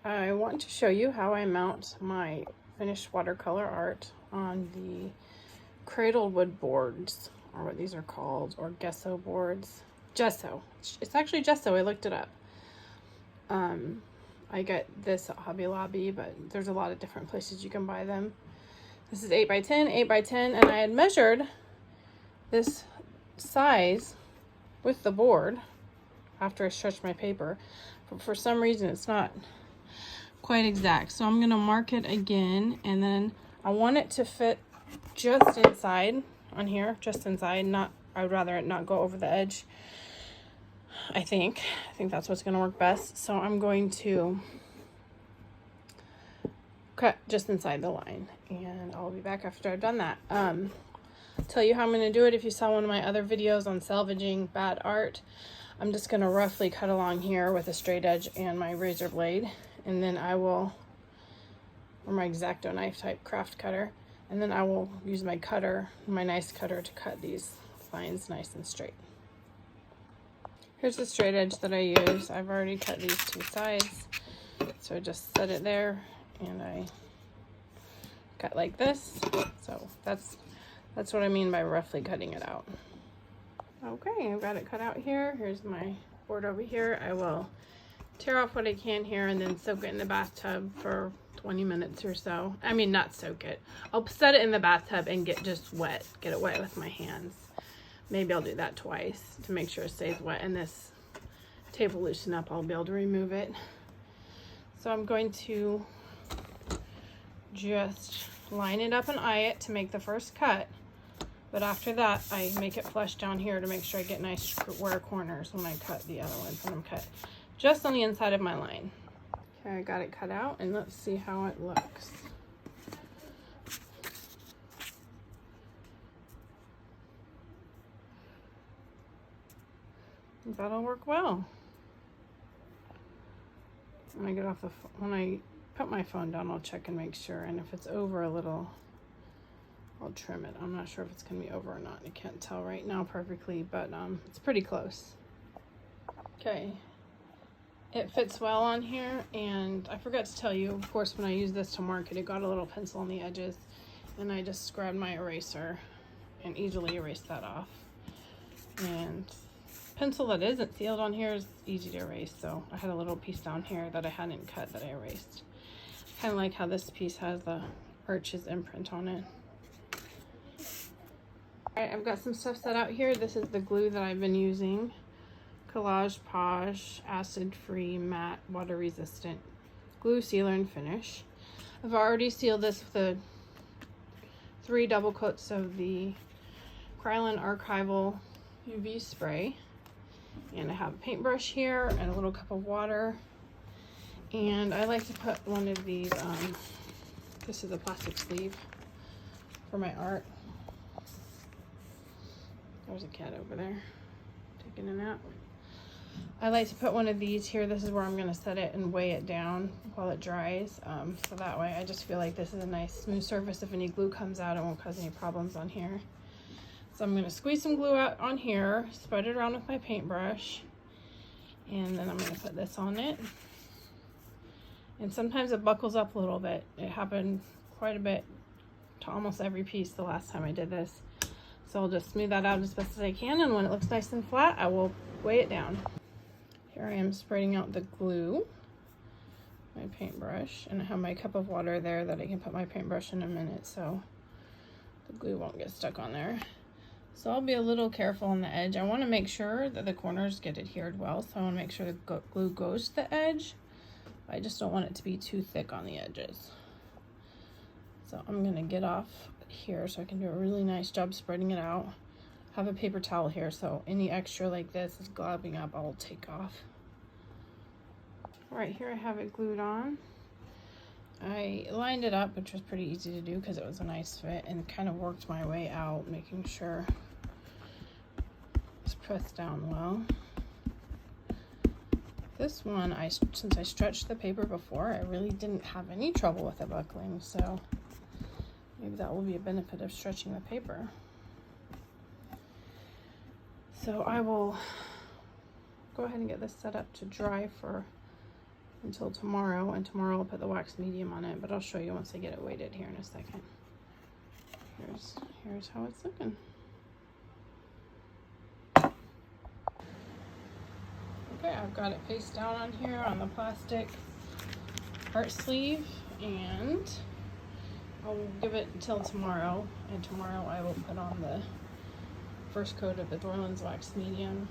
I want to show you how I mount my finished watercolor art on the cradled-wood boards, or what these are called, or gesso boards. Gesso. It's actually gesso. I looked it up. I got this at Hobby Lobby, but there's a lot of different places you can buy them. This is 8x10, 8x10, and I had measured this size with the board after I stretched my paper, but for some reason it's not quite exact. So I'm gonna mark it again, and then I want it to fit just inside on here, just inside. Not, I'd rather it not go over the edge. I think that's what's gonna work best. So I'm going to cut just inside the line, and I'll be back after I've done that. Tell you how I'm gonna do it. If you saw one of my other videos on salvaging bad art, I'm just gonna roughly cut along here with a straight edge and my razor blade, and then I will, or my X-Acto knife type craft cutter, and then I will use my cutter, my nice cutter, to cut these lines nice and straight. Here's the straight edge that I use. I've already cut these two sides, so I just set it there and I cut like this. So that's what I mean by roughly cutting it out. Okay, I've got it cut out here. Here's my board over here. I will tear off what I can here and then soak it in the bathtub for 20 minutes or so. I mean, not soak it. I'll set it in the bathtub and get it wet with my hands. Maybe I'll do that twice to make sure it stays wet, and this tape will loosen up. I'll be able to remove it. So I'm going to just line it up and eye it to make the first cut. But after that, I make it flush down here to make sure I get nice square corners when I cut the other ones. When I'm cut just on the inside of my line. Okay, I got it cut out, and let's see how it looks. That'll work well. When I get off when I put my phone down, I'll check and make sure. And if it's over a little, I'll trim it. I'm not sure if it's gonna be over or not. I can't tell right now perfectly, but it's pretty close. Okay, it fits well on here, and I forgot to tell you, of course, when I use this to mark it, it got a little pencil on the edges, and I just grabbed my eraser and easily erased that off. And pencil that isn't sealed on here is easy to erase, so I had a little piece down here that I hadn't cut that I erased. Kind of like how this piece has the Arch's imprint on it. Alright, I've got some stuff set out here. This is the glue that I've been using. Collage Pauge, acid-free, matte, water-resistant glue sealer and finish. I've already sealed this with the 3 double coats of the Krylon Archival UV spray. And I have a paintbrush here and a little cup of water. And I like to put one of these, this is a plastic sleeve for my art. There's a cat over there taking a nap. I like to put one of these here. This is where I'm gonna set it and weigh it down while it dries. So that way I just feel like this is a nice smooth surface. If any glue comes out, it won't cause any problems on here. So I'm going to squeeze some glue out on here, spread it around with my paintbrush, and then I'm going to put this on it. And sometimes it buckles up a little bit. It happened quite a bit to almost every piece the last time I did this. So I'll just smooth that out as best as I can, and when it looks nice and flat, I will weigh it down. Here I am spreading out the glue, my paintbrush, and I have my cup of water there that I can put my paintbrush in a minute so the glue won't get stuck on there. So I'll be a little careful on the edge. I want to make sure that the corners get adhered well, so I want to make sure the glue goes to the edge. I just don't want it to be too thick on the edges. So I'm going to get off here so I can do a really nice job spreading it out. I have a paper towel here, so any extra like this is globbing up, I'll take off. All right, here I have it glued on. I lined it up, which was pretty easy to do because it was a nice fit, and kind of worked my way out, making sure it's pressed down well. This one, since I stretched the paper before, I really didn't have any trouble with it buckling, so maybe that will be a benefit of stretching the paper. So I will go ahead and get this set up to dry for until tomorrow, and tomorrow I'll put the wax medium on it, but I'll show you once I get it weighted here in a second. Here's how it's looking. Okay, I've got it face down on here on the plastic heart sleeve, and I'll give it until tomorrow, and tomorrow I will put on the first coat of the Dorland's wax medium.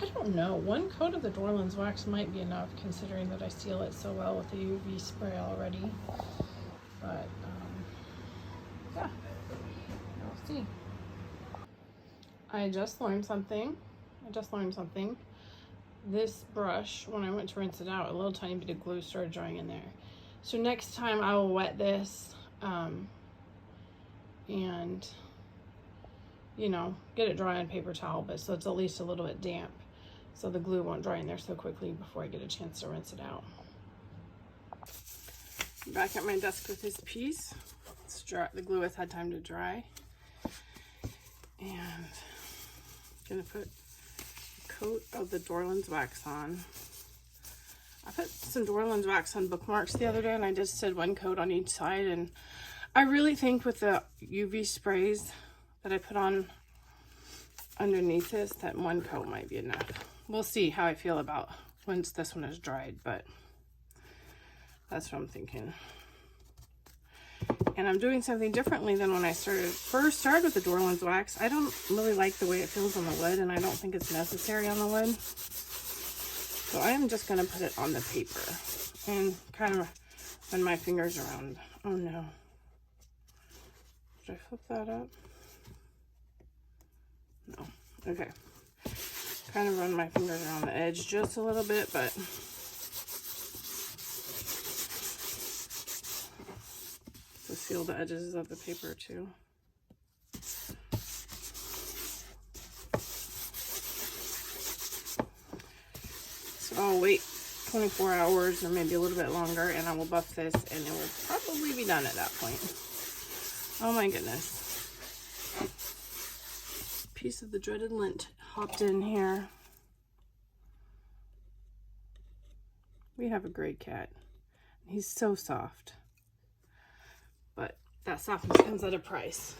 I don't know, one coat of the Dorland's wax might be enough considering that I seal it so well with the UV spray already, but yeah, we'll see. I just learned something. This brush, when I went to rinse it out, a little tiny bit of glue started drying in there. So next time I will wet this and, you know, get it dry on paper towel, but so it's at least a little bit damp, so the glue won't dry in there so quickly before I get a chance to rinse it out. Back at my desk with this piece. It's dry, the glue has had time to dry. And I'm gonna put a coat of the Dorland's wax on. I put some Dorland's wax on bookmarks the other day, and I just did one coat on each side, and I really think with the UV sprays that I put on underneath this, that one coat might be enough. We'll see how I feel about once this one is dried, but that's what I'm thinking. And I'm doing something differently than when I first started with the Dorland's wax. I don't really like the way it feels on the wood, and I don't think it's necessary on the wood. So I am just going to put it on the paper and kind of run my fingers around. Oh no. Should I flip that up? No. Okay. Kind of run my fingers around the edge just a little bit, but to seal the edges of the paper too. So I'll wait 24 hours or maybe a little bit longer, and I will buff this, and it will probably be done at that point. Oh my goodness. Piece of the dreaded lint hopped in here. We have a great cat. He's so soft. But that softness comes at a price.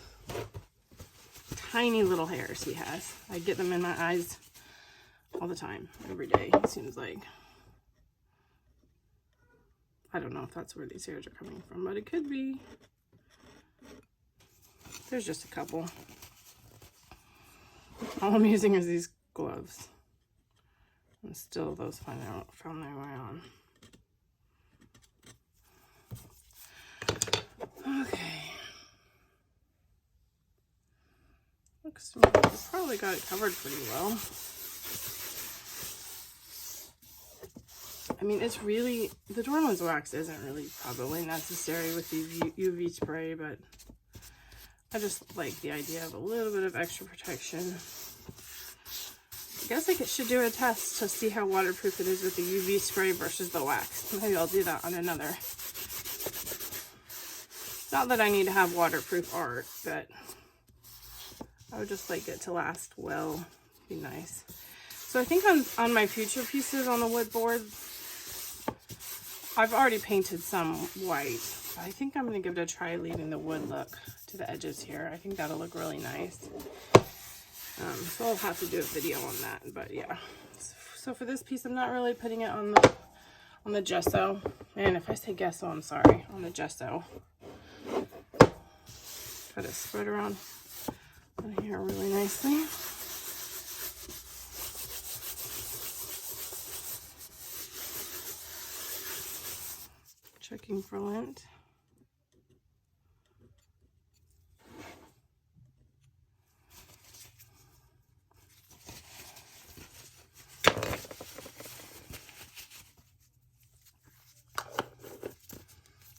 Tiny little hairs he has. I get them in my eyes all the time, every day, it seems like. I don't know if that's where these hairs are coming from, but it could be. There's just a couple. All I'm using is these gloves. And still those found their way on. Okay. Looks to me like we probably got it covered pretty well. I mean, it's really, the Dorland's wax isn't really probably necessary with the UV spray, but I just like the idea of a little bit of extra protection. I guess I should do a test to see how waterproof it is with the UV spray versus the wax. Maybe I'll do that on another. Not that I need to have waterproof art, but I would just like it to last well. Be nice. So I think on my future pieces on the wood board, I've already painted some white. I think I'm going to give it a try leaving the wood look to the edges here. I think that'll look really nice. So I'll have to do a video on that, but yeah. So for this piece, I'm not really putting it on the gesso. And if I say gesso, I'm sorry, on the gesso. Got it spread around on here really nicely. Checking for lint.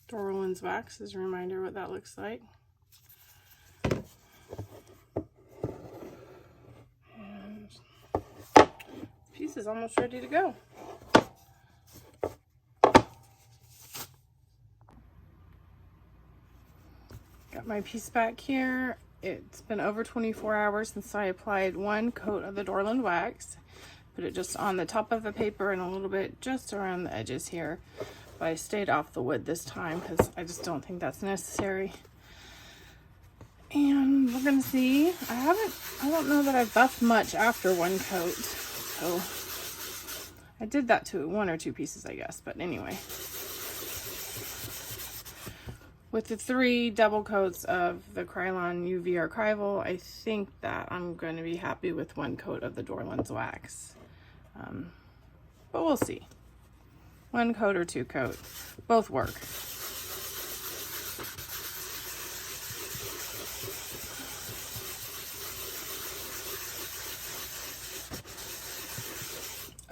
Dorland's wax is a reminder what that looks like. And this piece is almost ready to go. Got my piece back here. It's been over 24 hours since I applied one coat of the Dorland wax. put it just on the top of the paper and a little bit just around the edges here. But I stayed off the wood this time because I just don't think that's necessary. And we're gonna see. I don't know that I've buffed much after one coat. So I did that to 1 or 2 pieces, I guess, but anyway. With the 3 double coats of the Krylon UV Archival, I think that I'm going to be happy with 1 coat of the door lens wax. But we'll see. 1 coat or 2 coat, both work.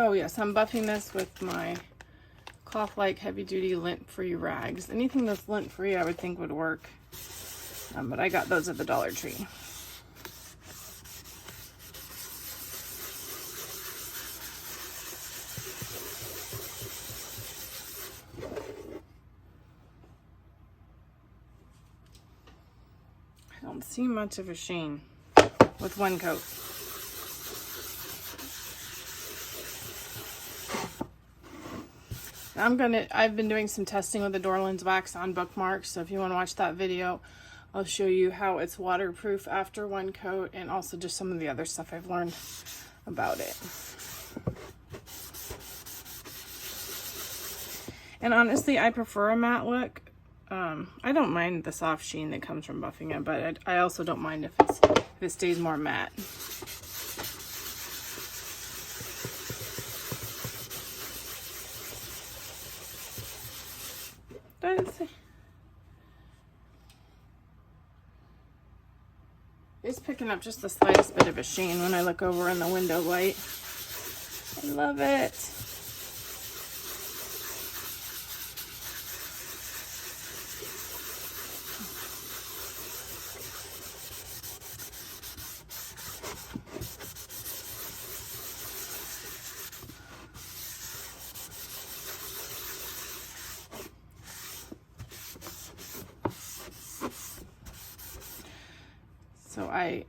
Oh yes, I'm buffing this with my cloth-like heavy-duty lint-free rags. Anything that's lint-free I would think would work, but I got those at the Dollar Tree. I don't see much of a sheen with 1 coat. I've been doing some testing with the door lens wax on bookmarks, so if you want to watch that video, I'll show you how it's waterproof after 1 coat and also just some of the other stuff I've learned about it. And honestly, I prefer a matte look. I don't mind the soft sheen that comes from buffing it, but I also don't mind if it stays more matte. It's picking up just the slightest bit of a sheen when I look over in the window light. I love it. So I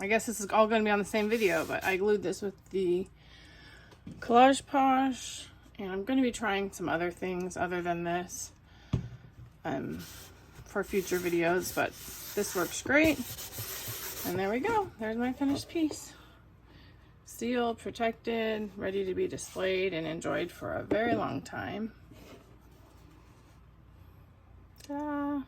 guess this is all going to be on the same video, but I glued this with the Collage Pauge, and I'm going to be trying some other things other than this for future videos, but this works great. And there we go. There's my finished piece. Sealed, protected, ready to be displayed and enjoyed for a very long time. Ta-da!